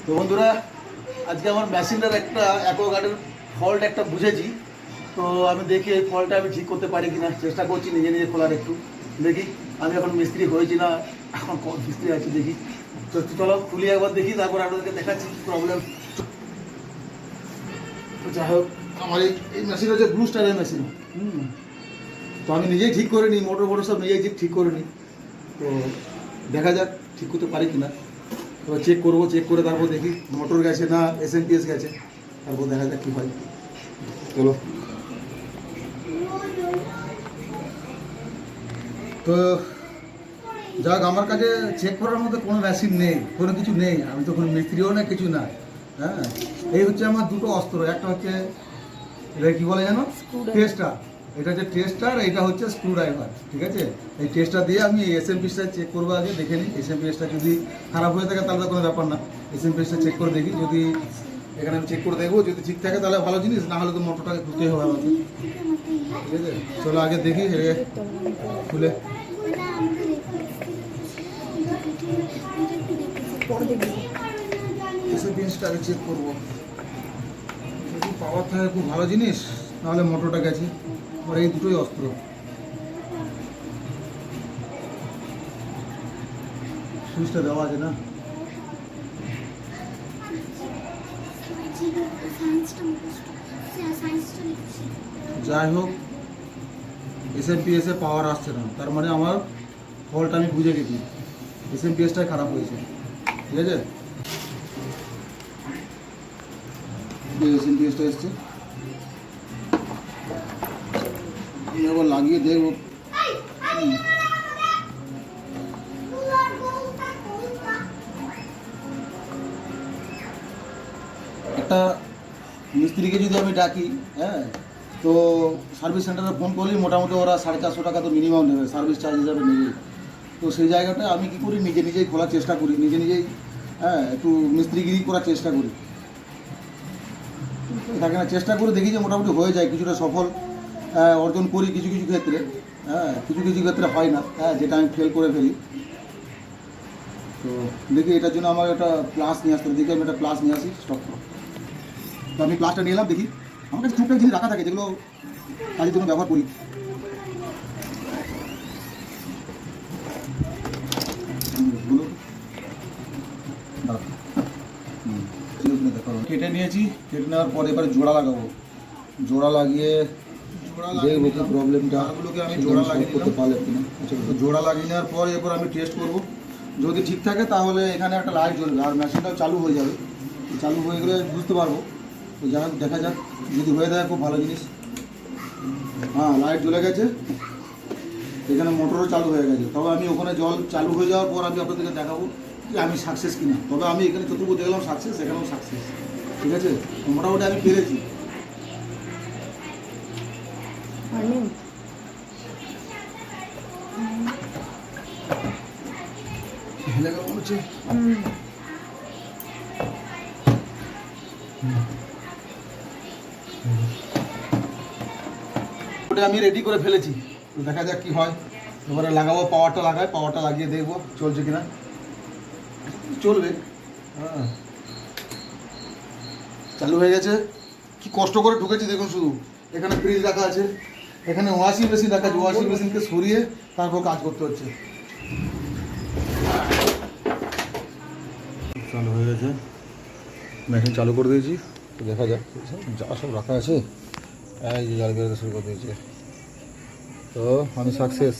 তো বন্ধুরা, আজকে আমার মেশিনের একটা অ্যাকোয়াগার্ডের ফল্ট একটা বুঝেছি। তো আমি দেখি এই ফল্টটা আমি ঠিক করতে পারি কিনা, চেষ্টা করছি নিজে নিজে খোলার। একটু দেখি, আমি এখন মিস্ত্রি হয়েছি না, এখন কত মিস্ত্রি আছে দেখি। তো চলো খুলি একবার দেখি, তারপর আপনাদেরকে দেখাচ্ছি প্রবলেম। তো যাই হোক, আমার এই মেশিন হচ্ছে ব্লু স্টারের মেশিন। তো আমি নিজেই ঠিক করে নিই, মোটর সব নিজেই ঠিক করে নিই। তো দেখা যাক ঠিক করতে পারি কিনা। এবার চেক করবো, চেক করে তারপর দেখি মোটর গেছে না এসএমপিএস গেছে, তারপর দেখা যাক কী হয়। চলো। তো যাক, আমার কাছে চেক করার মতো কোনো মেশিন নেই, কোনো কিছু নেই। আমি তো কোনো মিস্ত্রিও না, কিছু না। হ্যাঁ, এই হচ্ছে আমার দুটো অস্ত্র। একটা হচ্ছে এটা কী বলে জানো, টেস্টার। এটা হচ্ছে টেস্টার, এটা হচ্ছে স্ক্রু ড্রাইভার। ঠিক আছে, এই টেস্টার দিয়ে আমি এসএমপিএসটা চেক করবো। আগে দেখে নিই, এসএমপিএসটা যদি খারাপ হয়ে থাকে তাহলে কোনো ব্যাপার না। এসএমপিএসটা চেক করে দেখি, যদি এখানে আমি চেক করে দেখবো, যদি ঠিক থাকে তাহলে ভালো জিনিস, না হলে তো মোটরটাকে ধুতে হবে আমাকে। ঠিক আছে, চলো আগে দেখি খুলে। এসএমপিএসটা আগে চেক করবো, যদি পাওয়ার থাকে খুব ভালো জিনিস, নাহলে মোটরটা গেছে। আর এই দুটোই অস্ত্র। সুইচটা দেওয়া আছে না? যাই হোক, এসএমপিএসে পাওয়ার আসছে না, তার মানে আমার ফল্ট আমি বুঝে গেছি, এসএমপিএসটাই খারাপ হয়েছে। ঠিক আছে, এসএমপিএসটা এসছে, এবার লাগিয়ে দেখবো। একটা মিস্ত্রিকে যদি আমি ডাকি, হ্যাঁ, তো সার্ভিস সেন্টারে ফোন করলেই মোটামুটি ওরা 450 টাকা তো মিনিমাম নেবে, সার্ভিস চার্জ হিসাবে নেবে। তো সেই জায়গাটা আমি কী করি, নিজে নিজেই খোলার চেষ্টা করি, নিজে নিজেই। হ্যাঁ, একটু মিস্ত্রিগিরি করার চেষ্টা করি, থাকে না, চেষ্টা করে দেখি যে মোটামুটি হয়ে যায়, কিছুটা সফল অর্জন করি কিছু কিছু ক্ষেত্রে। হ্যাঁ, কিছু কিছু ক্ষেত্রে হয় না, হ্যাঁ, যেটা আমি ফেল করে ফেলি। তো দেখি, এটার জন্য আমার একটা প্লাস নিয়ে আসতে হবে। দেখি আমি একটা প্লাস নিয়ে আসি স্টক। তো আমি প্লাসটা নিয়ে এলাম। দেখি, আমার কাছে টুকটাক জিনিস রাখা থাকে যেগুলো কাজের জন্য ব্যবহার করি। কেটে নিয়েছি, কেটে নেওয়ার পর এবার জোড়া লাগাবো। জোড়া লাগিয়ে দেখবো কি প্রবলেমটা, ওগুলোকে আমি জোড়া লাগিয়ে করতে পারলে কিনা। জোড়া লাগিয়ে নেওয়ার পর এরপর আমি টেস্ট করবো, যদি ঠিক থাকে তাহলে এখানে একটা লাইট জ্বলবে আর মেশিনটাও চালু হয়ে যাবে। চালু হয়ে গেলে বুঝতে পারবো। তো যাই দেখা যাক, যদি হয়ে যায় খুব ভালো জিনিস। হ্যাঁ, লাইট জ্বলে গেছে, এখানে মোটরও চালু হয়ে গেছে। তবে আমি ওখানে জল চালু হয়ে যাওয়ার পর আমি আপনাদেরকে দেখাবো যে আমি সাকসেস কিনা। তবে আমি এখানে যতটুকু দেখলাম সাকসেস, এখানেও সাকসেস। ঠিক আছে, মোটামুটি আমি পেরেছি। ওটা আমি রেডি করে ফেলেছি, তো দেখা যাক কি হয়। এবারে লাগাবো, পাওয়ারটা লাগাই, পাওয়ারটা লাগিয়ে দেখবো চলছে কিনা। চলবে। হ্যাঁ, চালু হয়ে গেছে। কি কষ্ট করে ঢুকেছি দেখুন, শুধু এখানে ফ্রিজ রাখা আছে, এখানে ওয়াশিং মেশিন রাখা আছে, ওয়াশিং মেশিনকে সরিয়ে তারপর কাজ করতে হচ্ছে। চালু হয়ে গেছে, মেশিন চালু করে দিয়েছি। তো দেখা যাক, যা সব রাখা আছে এই যে জাল বেরোতে শুরু করে দিয়েছে। তো আমি সাকসেস।